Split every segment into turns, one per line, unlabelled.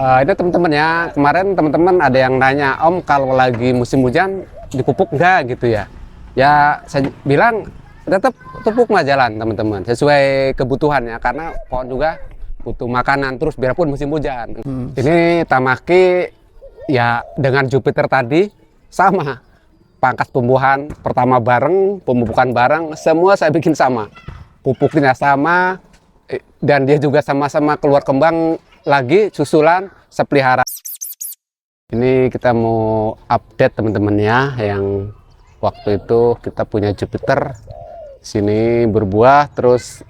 Ini teman-teman ya, kemarin teman-teman ada yang nanya, Om kalau lagi musim hujan dipupuk nggak gitu ya? Ya saya bilang tetap pupuk mah jalan teman-teman, sesuai kebutuhannya karena pohon juga butuh makanan terus biarpun musim hujan. Ini Tamaki ya dengan Jupiter tadi sama, pangkas tumbuhan pertama bareng, pemupukan bareng, semua saya bikin sama, pupuknya sama, dan dia juga sama-sama keluar kembang lagi susulan sepelihara. Ini kita mau update teman-teman ya, yang waktu itu kita punya Jupiter sini berbuah terus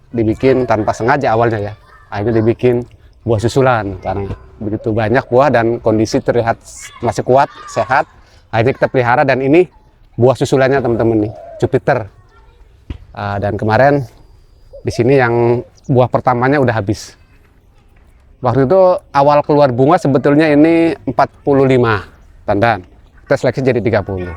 dibikin tanpa sengaja awalnya ya, akhirnya dibikin buah susulan karena begitu banyak buah dan kondisi terlihat masih kuat sehat, akhirnya kita pelihara dan ini buah susulannya teman-teman nih, Jupiter. Dan kemarin di sini yang buah pertamanya udah habis. Waktu itu awal keluar bunga sebetulnya ini 45 tandan, kita seleksi jadi 30.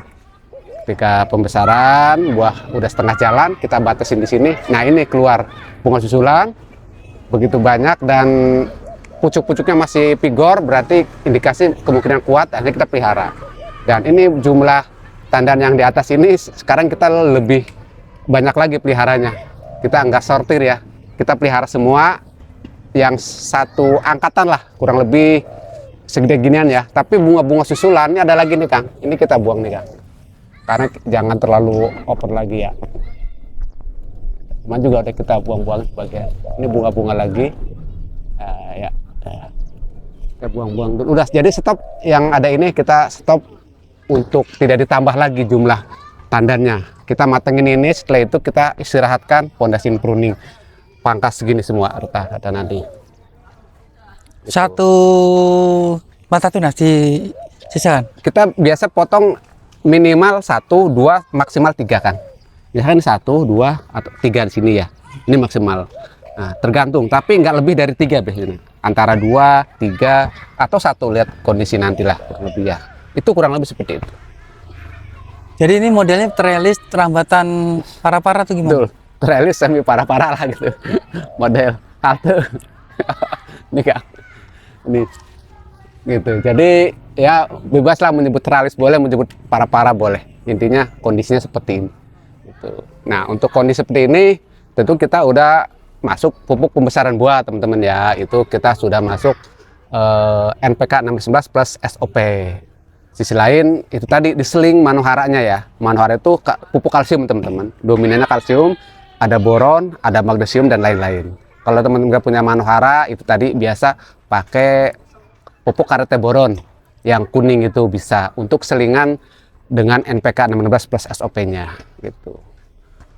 Ketika pembesaran buah udah setengah jalan, kita batasin di sini. Nah ini keluar bunga susulan begitu banyak dan pucuk-pucuknya masih pigor, berarti indikasi kemungkinan kuat, akhirnya kita pelihara. Dan ini jumlah tandan yang di atas ini sekarang kita lebih banyak lagi peliharanya. Kita nggak sortir ya, kita pelihara semua yang satu angkatan lah, kurang lebih segede ginian ya. Tapi bunga-bunga susulan ini ada lagi nih Kang, ini kita buang nih Kang, karena jangan terlalu open lagi ya. Cuman juga udah kita buang-buang sebagian. Ini bunga-bunga lagi ya. Kita buang-buang dulu. Udah jadi stop, yang ada ini kita stop untuk tidak ditambah lagi jumlah tandannya. Kita matengin ini, setelah itu kita istirahatkan, pondasin pruning, pangkas segini semua rata-rata nanti.
Satu mata tunas di sisakan.
Kita biasa potong minimal 1, 2, maksimal 3 kan. Misalkan 1, 2 atau 3 di sini ya. Ini maksimal. Nah, tergantung, tapi nggak lebih dari 3 biasanya. Antara 2, 3 atau 1, lihat kondisi nantilah kurang lebih ya. Itu kurang lebih seperti itu.
Jadi ini modelnya trellis terambatan para-para tuh gimana?
Betul. Trellis semi parah-parah lah gitu. Model halte. Ini Kak. Ini gitu. Jadi ya bebas lah menyebut trellis boleh, menyebut parah-parah boleh. Intinya kondisinya seperti ini. Gitu. Nah, untuk kondisi seperti ini tentu kita udah masuk pupuk pembesaran buah teman-teman ya. Itu kita sudah masuk NPK 611 plus SOP. Sisi lain itu tadi diseling manoharanya ya. Manohara itu pupuk kalsium teman-teman. Dominannya kalsium, ada boron, ada magnesium dan lain-lain. Kalau teman-teman nggak punya manohara, itu tadi biasa pakai pupuk karete boron yang kuning, itu bisa untuk selingan dengan NPK 616 plus SOP-nya gitu.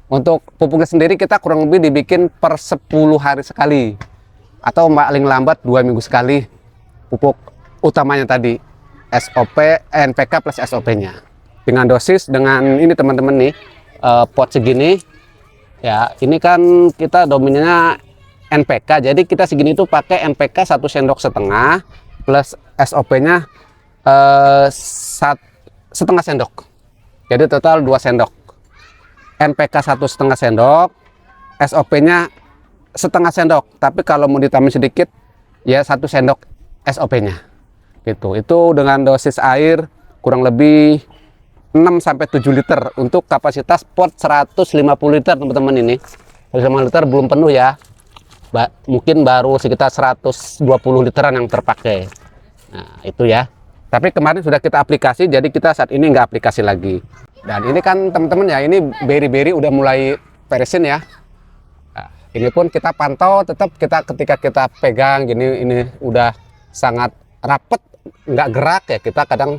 Untuk pupuknya sendiri kita kurang lebih dibikin per 10 hari sekali atau paling lambat 2 minggu sekali. Pupuk utamanya tadi SOP, NPK plus SOP-nya. Dengan dosis dengan ini teman-teman nih, pot segini. Ya, ini kan kita dominannya NPK, jadi kita segini tuh pakai NPK 1,5 sendok plus SOP-nya setengah sendok. Jadi total 2 sendok. NPK 1,5 sendok, SOP-nya setengah sendok. Tapi kalau mau ditambah sedikit, ya 1 sendok SOP-nya. Gitu. Itu dengan dosis air kurang lebih 6-7 liter untuk kapasitas pot 150 liter teman-teman. Ini 150 liter belum penuh ya, mungkin baru sekitar 120 literan yang terpakai. Nah itu ya, tapi kemarin sudah kita aplikasi, jadi kita saat ini nggak aplikasi lagi. Dan ini kan teman-teman ya, ini beri-beri udah mulai perisin ya. Nah, ini pun kita pantau, tetap kita ketika kita pegang gini, ini udah sangat rapet, nggak gerak ya, kita kadang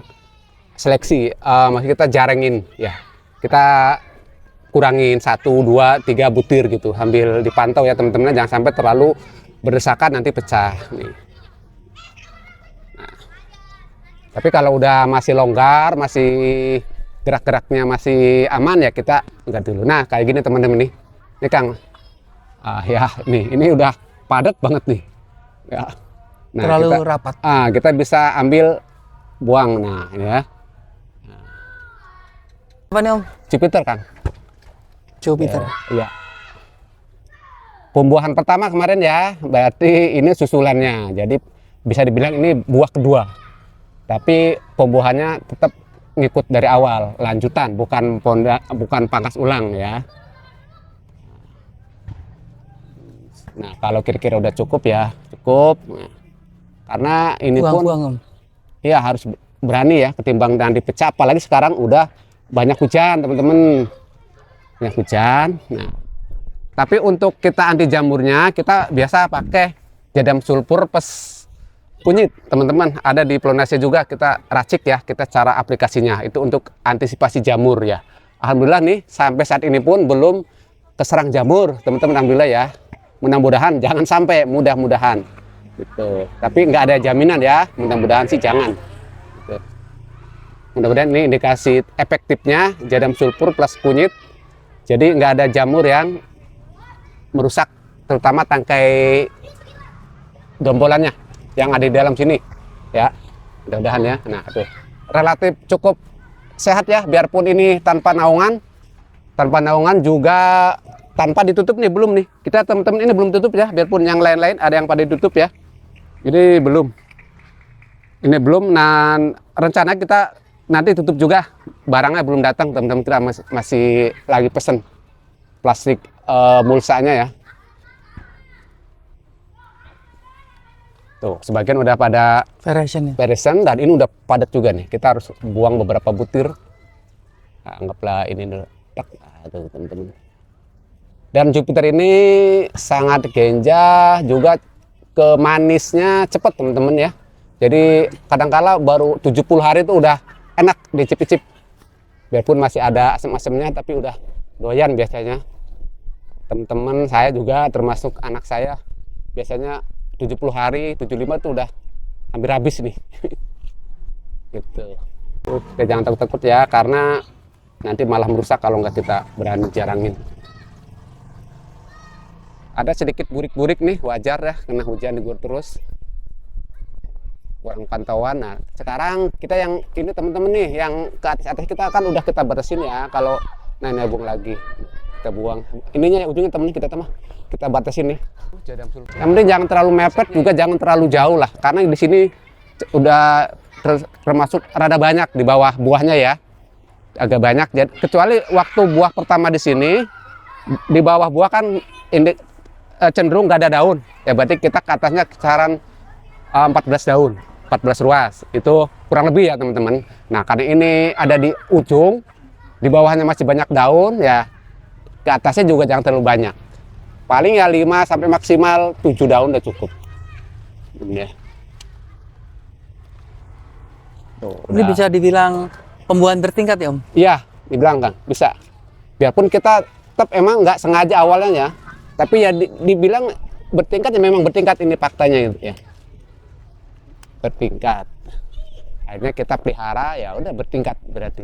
seleksi, masih kita jarengin ya, kita kurangin 1, 2, 3 butir gitu, sambil dipantau ya teman-teman, jangan sampai terlalu berdesakan nanti pecah nih. Nah, tapi kalau udah masih longgar, masih gerak-geraknya masih aman ya, kita enggak dulu. Nah kayak gini teman-teman nih, ini Kang, ya nih ini udah padat banget nih ya. Nah,
terlalu rapat.
Kita bisa ambil buang. Nah ini ya.
Apa nih Om?
Jupiter kan?
Jupiter.
Iya. Pembuahan pertama kemarin ya, berarti ini susulannya. Jadi bisa dibilang ini buah kedua, tapi pembuahannya tetap ngikut dari awal, lanjutan, bukan pangkas ulang ya. Nah, kalau kira-kira udah cukup ya cukup. Nah, karena ini pun
Buang-buang, Om.
ya harus berani ya, ketimbang dan dipecah. Apalagi sekarang udah banyak hujan teman-teman, banyak hujan. Nah, tapi untuk kita anti jamurnya kita biasa pakai jadam sulfur plus kunyit teman-teman. Ada di Plonasia juga kita racik ya, kita cara aplikasinya itu untuk antisipasi jamur ya. Alhamdulillah nih sampai saat ini pun belum keserang jamur teman-teman, alhamdulillah ya. Mudah-mudahan jangan sampai, mudah-mudahan gitu. Tapi nggak ada jaminan ya, mudah-mudahan sih jangan gitu. Mudah-mudahan ini indikasi efektifnya jadam sulfur plus kunyit, jadi nggak ada jamur yang merusak terutama tangkai dombolannya yang ada di dalam sini ya, mudah-mudahan ya. Nah tuh relatif cukup sehat ya, biarpun ini tanpa naungan juga tanpa ditutup nih, belum nih kita teman-teman, ini belum tutup ya, biarpun yang lain-lain ada yang pada ditutup ya, ini belum, dan rencana kita nanti tutup juga, barangnya belum datang teman-teman, kita masih lagi pesen plastik mulsanya ya. Tuh sebagian udah pada beresan dan ini udah padat juga nih, kita harus buang beberapa butir. Nah, anggaplah ini dulu. Tuh teman-teman. Dan Jupiter ini sangat genjah juga, ke manisnya cepat teman-teman ya. Jadi kadangkala baru 70 hari itu udah enak dicip-cip. Biarpun masih ada asam-asamnya tapi udah doyan biasanya. Teman-teman saya juga termasuk anak saya biasanya 70 hari, 75 itu udah hampir habis nih. Gitu. Oke, jangan takut-takut ya, karena nanti malah merusak kalau nggak kita berani jarangin. Ada sedikit burik-burik nih, wajar ya, kena hujan diguyur terus, kurang pantauan. Nah sekarang kita yang ini teman-teman nih, yang ke atas kita kan udah kita batasin ya, kalau nabung lagi kita buang ininya, ujungnya temen kita batasin nih. Yang penting jangan terlalu mepet, juga jangan terlalu jauh lah, karena di sini udah termasuk rada banyak di bawah buahnya ya, agak banyak. Jadi kecuali waktu buah pertama di sini, di bawah buah kan cenderung nggak ada daun ya, berarti kita ke atasnya kisaran 14 daun, 14 ruas itu kurang lebih ya teman-teman. Nah karena ini ada di ujung, di bawahnya masih banyak daun ya, ke atasnya juga jangan terlalu banyak, paling ya 5 sampai maksimal 7 daun udah cukup ya. Tuh,
Ini
udah.
bisa dibilang pembuahan bertingkat ya Om?
Iya, dibilang kan bisa. Biarpun kita tetap emang nggak sengaja awalnya ya, tapi ya dibilang bertingkat ya, memang bertingkat, ini faktanya itu ya. Bertingkat. Akhirnya kita pelihara ya udah bertingkat berarti.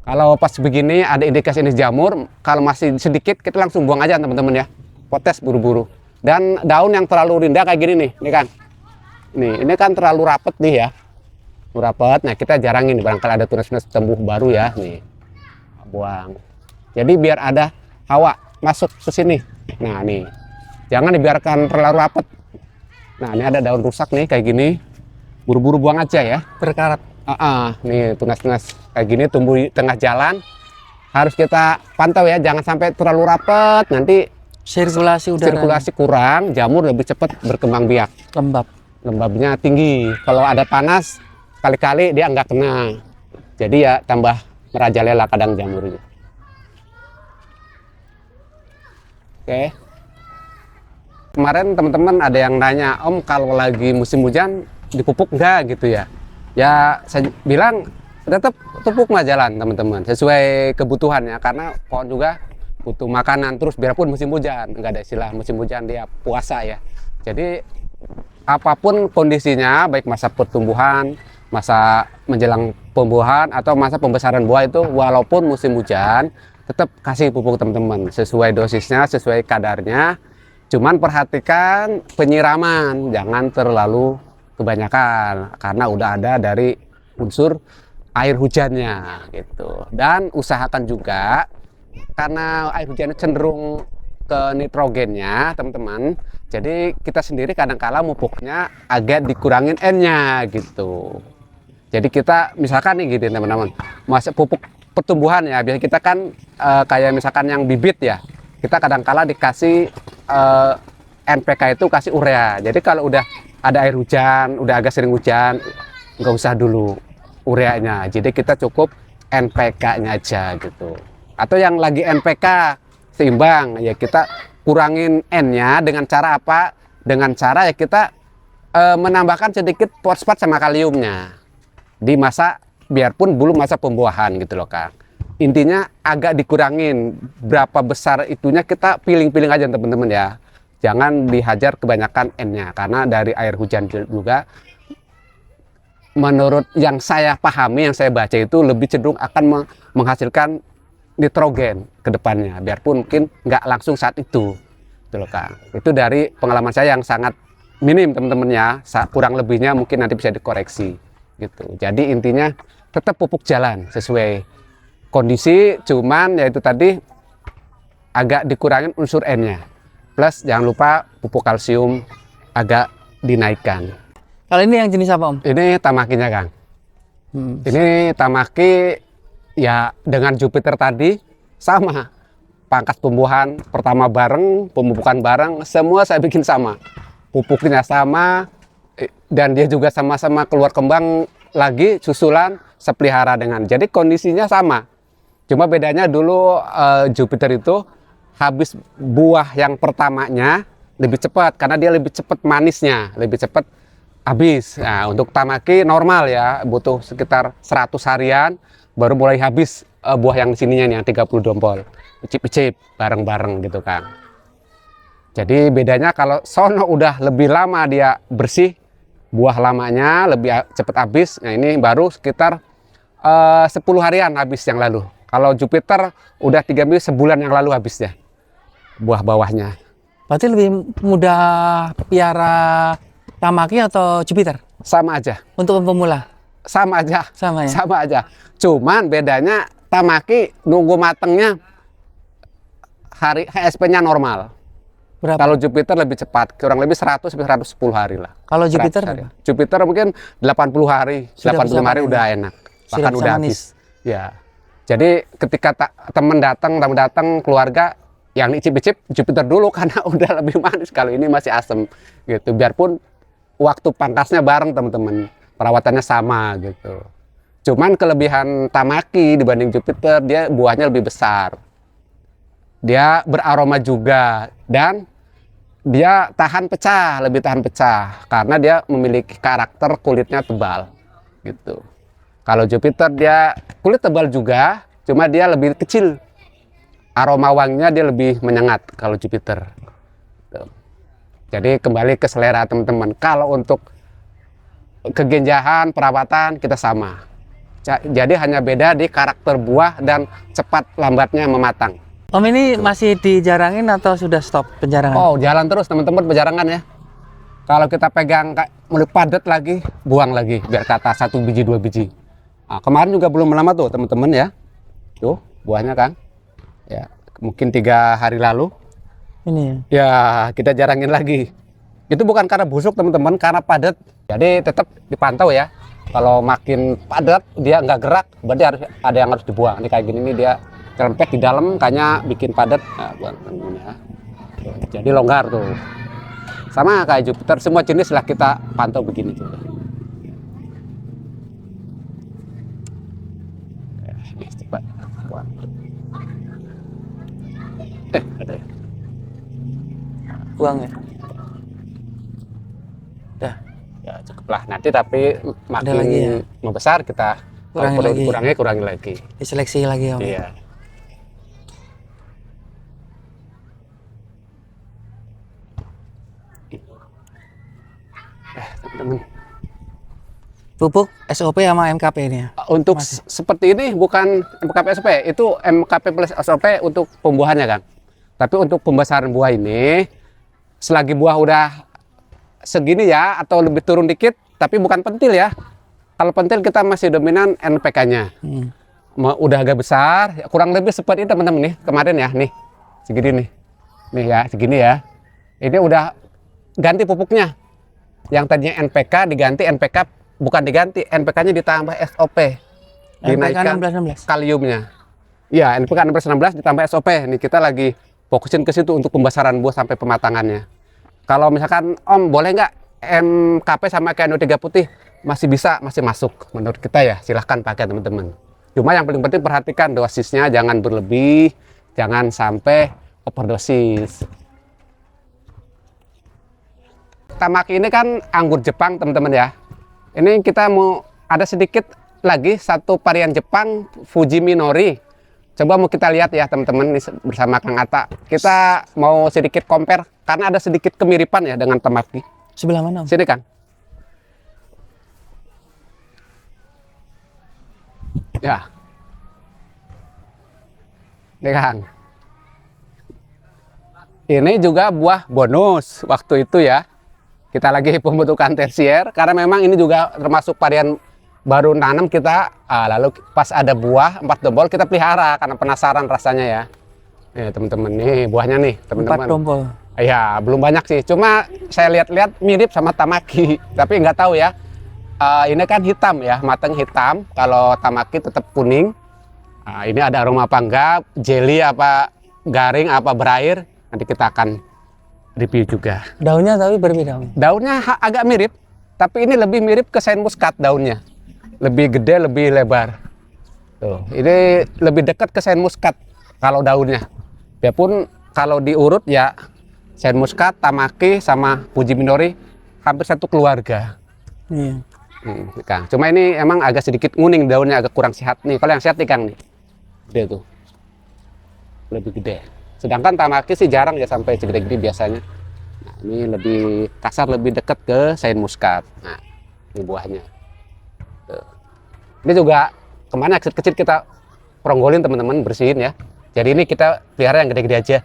Kalau pas begini ada indikasi ini jamur, kalau masih sedikit kita langsung buang aja teman-teman ya. Potes buru-buru. Dan daun yang terlalu rendah kayak gini nih, ini kan. Ini kan terlalu rapet nih ya. Rapet. Nah, kita jarangin barangkali ada tunas-tunas tumbuh baru ya, nih. Buang. Jadi biar ada hawa masuk ke sini. Nah, nih. Jangan dibiarkan terlalu rapet. Nah, ini ada daun rusak nih kayak gini. Buru-buru buang aja ya.
Berkarat.
Nih tunas-tunas kayak gini tumbuh di tengah jalan. Harus kita pantau ya, jangan sampai terlalu rapet. Nanti
Sirkulasi udara.
sirkulasi kurang, jamur lebih cepat berkembang biak. Lembabnya tinggi. Kalau ada panas, kali-kali dia nggak kena. Jadi ya tambah merajalela kadang jamurnya. Oke. Kemarin teman-teman ada yang nanya, Om kalau lagi musim hujan dipupuk nggak gitu ya? Ya saya bilang tetap pupuk mah jalan teman-teman, sesuai kebutuhannya, karena pohon juga butuh makanan terus, biarpun musim hujan, nggak ada istilah musim hujan dia puasa ya. Jadi apapun kondisinya, baik masa pertumbuhan, masa menjelang pembuahan atau masa pembesaran buah itu, walaupun musim hujan tetap kasih pupuk teman-teman, sesuai dosisnya, sesuai kadarnya. Cuman perhatikan penyiraman, jangan terlalu kebanyakan karena udah ada dari unsur air hujannya gitu. Dan usahakan juga, karena air hujannya cenderung ke nitrogennya teman-teman, jadi kita sendiri kadang-kala pupuknya agak dikurangin N-nya gitu. Jadi kita misalkan nih gitu teman-teman, masuk pupuk pertumbuhan ya, biasanya kita kan kayak misalkan yang bibit ya, kita kadang-kala dikasih NPK itu kasih urea. Jadi kalau udah ada air hujan, udah agak sering hujan, nggak usah dulu ureanya, jadi kita cukup NPK-nya aja gitu. Atau yang lagi NPK seimbang ya kita kurangin N-nya dengan cara apa? Dengan cara ya kita menambahkan sedikit fosfat sama kaliumnya di masa, biarpun belum masa pembuahan gitu loh Kang. Intinya agak dikurangin, berapa besar itunya kita piling-piling aja teman-teman ya. Jangan dihajar kebanyakan N-nya, karena dari air hujan juga menurut yang saya pahami, yang saya baca itu lebih cenderung akan menghasilkan nitrogen ke depannya, biarpun mungkin nggak langsung saat itu. Gitu loh Kang. Itu dari pengalaman saya yang sangat minim teman-teman ya, kurang lebihnya mungkin nanti bisa dikoreksi gitu. Jadi intinya tetap pupuk jalan sesuai kondisi, cuman yaitu tadi agak dikurangin unsur N-nya. Plus jangan lupa pupuk kalsium agak dinaikkan.
Kalau ini yang jenis apa Om?
Ini tamakinya Kang. Ini tamaki ya dengan Jupiter tadi sama. Pangkas tumbuhan pertama bareng, pemupukan bareng, semua saya bikin sama. Pupuknya sama, dan dia juga sama-sama keluar kembang lagi susulan sepelihara dengan. Jadi kondisinya sama. Cuma bedanya dulu Jupiter itu habis buah yang pertamanya lebih cepat karena dia lebih cepat manisnya, lebih cepat habis. Nah, untuk tamaki normal ya, butuh sekitar 100 harian baru mulai habis buah yang di sininya nih yang 30 dompol. Icip-icip bareng-bareng gitu kan. Jadi bedanya kalau sono udah lebih lama dia bersih, buah lamanya lebih cepat habis. Nah, ini baru sekitar 10 harian habis yang lalu. Kalau Jupiter udah 3 minggu, sebulan yang lalu habisnya buah bawahnya.
Berarti lebih mudah piara tamaki atau Jupiter?
Sama aja.
Untuk pemula?
Sama aja.
Sama ya?
Sama aja. Cuman bedanya tamaki nunggu matengnya hari HSP-nya normal.
Berapa?
Kalau Jupiter lebih cepat, kurang lebih 100 sampai 110 hari lah.
Kalau Jupiter?
Jupiter mungkin 80 hari,
Sudah
80 hari udah enak. Bahkan
bisa
udah
manis.
habis. Ya. Jadi ketika tamu datang keluarga yang icip-icip Jupiter dulu karena udah lebih manis, kalau ini masih asem gitu. Biarpun waktu pangkasnya bareng teman-teman, perawatannya sama gitu. Cuman kelebihan tamaki dibanding Jupiter, dia buahnya lebih besar. Dia beraroma juga dan dia tahan pecah, lebih tahan pecah karena dia memiliki karakter kulitnya tebal gitu. Kalau Jupiter dia kulit tebal juga, cuma dia lebih kecil. Aroma wanginya dia lebih menyengat kalau Jupiter. Jadi kembali ke selera teman-teman. Kalau untuk kegenjahan, perawatan kita sama. Jadi hanya beda di karakter buah dan cepat lambatnya mematang.
Om ini masih dijarangin atau sudah stop penjarangan?
Oh, jalan terus teman-teman penjarangan ya. Kalau kita pegang mulai padat lagi, buang lagi biar ke atas 1 biji 2 biji. Nah, kemarin juga belum lama tuh teman-teman ya. Tuh buahnya Kang. Ya, mungkin 3 hari lalu.
Ini
ya kita jarangin lagi. Itu bukan karena busuk teman-teman, karena padat. Jadi tetap dipantau ya. Kalau makin padat dia nggak gerak, berarti harus ada yang harus dibuang. Ini kayak gini nih dia terempet di dalam, kayaknya bikin padat. Nah, buang ini ya. Jadi longgar tuh. Sama kayak Jupiter, semua jenis lah kita pantau begini juga. Ini coba buang. Ada ya.
buang ya. Dah.
Ya cukup lah. Nanti tapi makin
lagi ya?
membesar kita kurangi lagi.
Diseleksi lagi Om.
Iya. Teman-teman.
Pupuk SOP sama MKP ini ya?
Untuk seperti ini bukan MKP SOP, itu MKP plus SOP untuk pembuahannya Kang. Tapi untuk pembesaran buah ini, selagi buah udah segini ya atau lebih turun dikit, tapi bukan pentil ya. Kalau pentil kita masih dominan NPK-nya. Udah agak besar, kurang lebih seperti ini teman-teman nih, kemarin ya nih, segini nih. Nih ya, segini ya. Ini udah ganti pupuknya. Yang tadinya NPK diganti NPK, bukan diganti, NPK-nya ditambah SOP.
NPK
Dinaikkan
16-16.
kaliumnya. Iya, NPK 16 ditambah SOP. Nih kita lagi fokusin ke situ untuk pembesaran buah sampai pematangannya. Kalau misalkan Om boleh nggak MKP sama KNO 3 putih masih bisa, masih masuk menurut kita ya, silahkan pakai teman-teman. Cuma yang paling penting perhatikan dosisnya, jangan berlebih, jangan sampai overdosis. Tamaki ini kan anggur Jepang teman-teman ya. Ini kita mau ada sedikit lagi satu varian Jepang Fuji Minori. Coba mau kita lihat ya teman-teman bersama Kang Atta. Kita mau sedikit compare karena ada sedikit kemiripan ya dengan Tamaki.
Sebelah mana, Om?
Sini Kang. Ya. Nih Kang. Ini juga buah bonus waktu itu ya. Kita lagi pembentukan tersier karena memang ini juga termasuk varian baru nanam kita. Lalu pas ada buah 4 tombol kita pelihara karena penasaran rasanya ya. Nih teman-teman, nih buahnya nih
4
teman-teman.
tombol.
Ya belum banyak sih. Cuma saya lihat-lihat mirip sama Tamaki, tapi nggak tahu ya. Ini kan hitam ya, matang hitam. Kalau Tamaki tetap kuning. Ini ada aroma apa enggak, jelly apa garing apa berair, nanti kita akan review juga.
Daunnya tapi berbeda, Om.
Daunnya agak mirip, tapi ini lebih mirip ke sain muskat daunnya. Lebih gede, lebih lebar. Tuh, ini lebih dekat ke sain muskat kalau daunnya. Biarpun kalau diurut ya sain muskat, Tamaki sama Fuji Minori hampir satu keluarga.
Iya.
Kang. Cuma ini emang agak sedikit nguning daunnya, agak kurang sehat nih. Kalau yang sehat nih Kang nih, gede tuh, lebih gede. Sedangkan Tamaki sih jarang ya sampai segede-gede biasanya. Nah, ini lebih kasar, lebih dekat ke sain muskat. Nah, ini buahnya. Tuh. Ini juga kemana kecil-kecil kita peronggolin teman-teman, bersihin ya. Jadi ini kita pelihara yang gede-gede aja,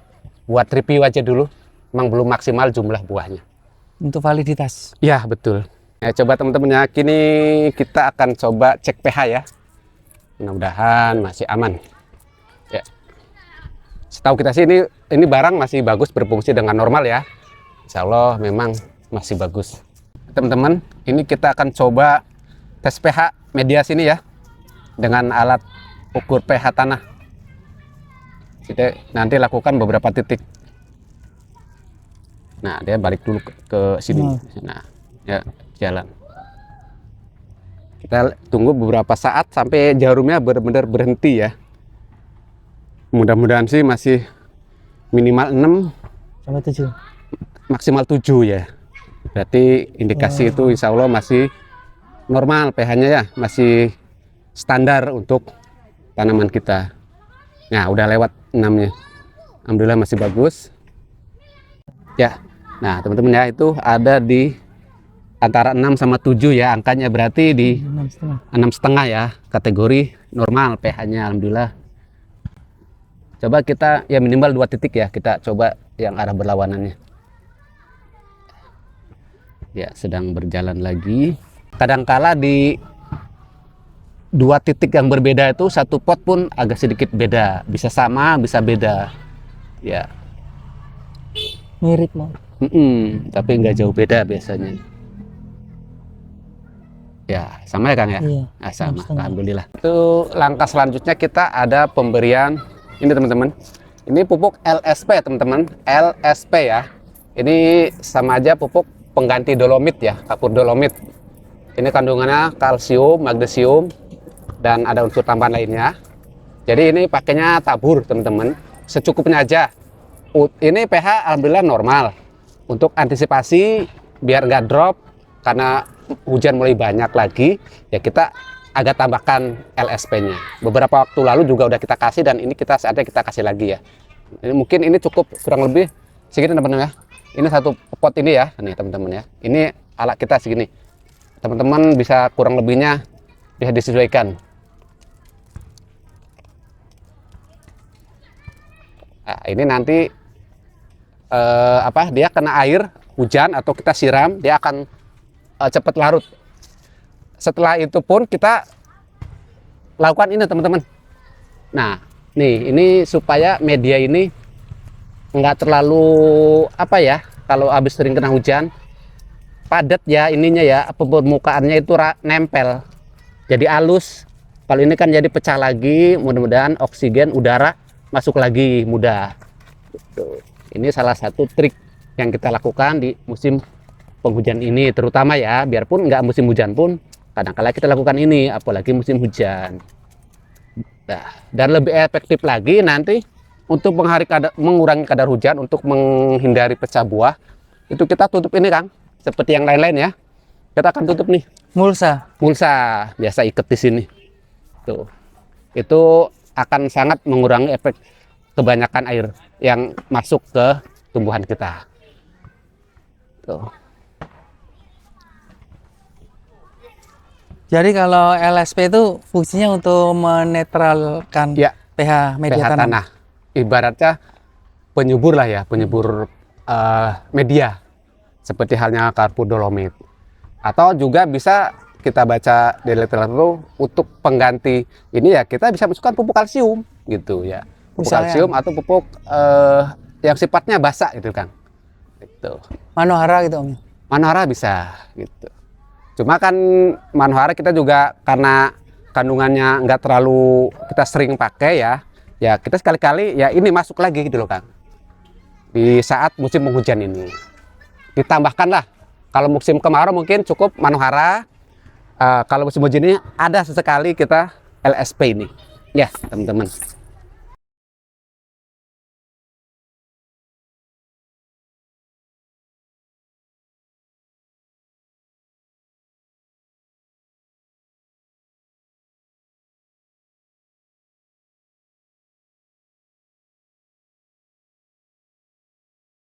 buat review aja dulu. Memang belum maksimal jumlah buahnya.
Untuk validitas.
Ya betul. Ya, coba teman-teman ya, kini kita akan coba cek pH ya. Mudah-mudahan masih aman. Ya. Setahu kita sih ini barang masih bagus, berfungsi dengan normal ya. Insya Allah memang masih bagus. Teman-teman, ini kita akan coba tes pH media sini ya, dengan alat ukur pH tanah. Kita nanti lakukan beberapa titik. Nah, dia balik dulu ke sini. Nah, ya jalan. Kita tunggu beberapa saat sampai jarumnya benar-benar berhenti ya. Mudah-mudahan sih masih minimal 6
Sampai 7.
maksimal 7 ya. Berarti indikasi itu insya Allah masih normal pH-nya ya, masih standar untuk tanaman kita. Nah, udah lewat 6-nya. Alhamdulillah masih bagus. Ya. Nah, teman-teman ya, itu ada di antara 6 sama 7 ya angkanya, berarti di 6,5 ya, kategori normal pH-nya alhamdulillah. Coba kita ya minimal 2 titik ya, kita coba yang arah berlawanannya. Ya, sedang berjalan lagi. Kadangkala di 2 titik yang berbeda itu satu pot pun agak sedikit beda, bisa sama, bisa beda. Ya.
Mirip, Mau.
Tapi nggak jauh beda biasanya. Ya, sama ya Kang ya?
Iya.
Nah, sama, alhamdulillah. Itu langkah selanjutnya kita ada pemberian ini teman-teman. Ini pupuk LSP teman-teman, LSP ya. Ini sama aja pupuk pengganti dolomit ya, kapur dolomit. Ini kandungannya kalsium, magnesium, dan ada unsur tambahan lainnya. Jadi ini pakainya tabur teman-teman, secukupnya aja. Ini pH alhamdulillah normal. Untuk antisipasi biar nggak drop karena hujan mulai banyak lagi, ya kita agak tambahkan LSP-nya. Beberapa waktu lalu juga udah kita kasih dan ini kita saatnya kita kasih lagi ya. Ini mungkin ini cukup kurang lebih segini teman-teman ya. Ini satu pot ini ya, nih teman-teman ya. Ini alat kita segini. Teman-teman bisa kurang lebihnya bisa disesuaikan. Nah, ini nanti dia kena air hujan atau kita siram, dia akan cepat larut. Setelah itu pun kita lakukan ini teman-teman. Nah, nih ini supaya media ini nggak terlalu apa ya, kalau habis sering kena hujan padat ya ininya ya, permukaannya itu nempel jadi halus. Kalau ini kan jadi pecah lagi, mudah-mudahan oksigen udara masuk lagi mudah. Tuh. Ini salah satu trik yang kita lakukan di musim penghujan ini, terutama ya, biarpun nggak musim hujan pun kadang-kala kita lakukan ini, apalagi musim hujan. Nah, dan lebih efektif lagi nanti untuk mengurangi kadar hujan, untuk menghindari pecah buah, itu kita tutup ini Kang, seperti yang lain-lain ya. Kita akan tutup nih,
Mulsa.
mulsa, biasa ikat di sini. Tuh. Itu akan sangat mengurangi efek kebanyakan air yang masuk ke tumbuhan kita. Tuh.
Jadi kalau LSP itu fungsinya untuk menetralkan
Ya,
pH media
pH
tanam.
tanah. Ibaratnya penyubur lah ya, penyubur media. Seperti halnya karbodolomit. Atau juga bisa kita baca di literatur untuk pengganti ini ya, kita bisa masukkan pupuk kalsium gitu ya. Pupuk
Misalnya?
kalsium atau pupuk yang sifatnya basah itu Kang. Gitu.
Manohara gitu Om.
Manohara bisa gitu. Cuma kan Manohara kita juga karena kandungannya nggak terlalu kita sering pakai ya, ya kita sekali-kali ya ini masuk lagi gitu loh Kang. Di saat musim penghujan ini. Ditambahkanlah, kalau musim kemarau mungkin cukup Manohara, kalau musim hujan ini ada sesekali kita LSP ini. Ya teman-teman.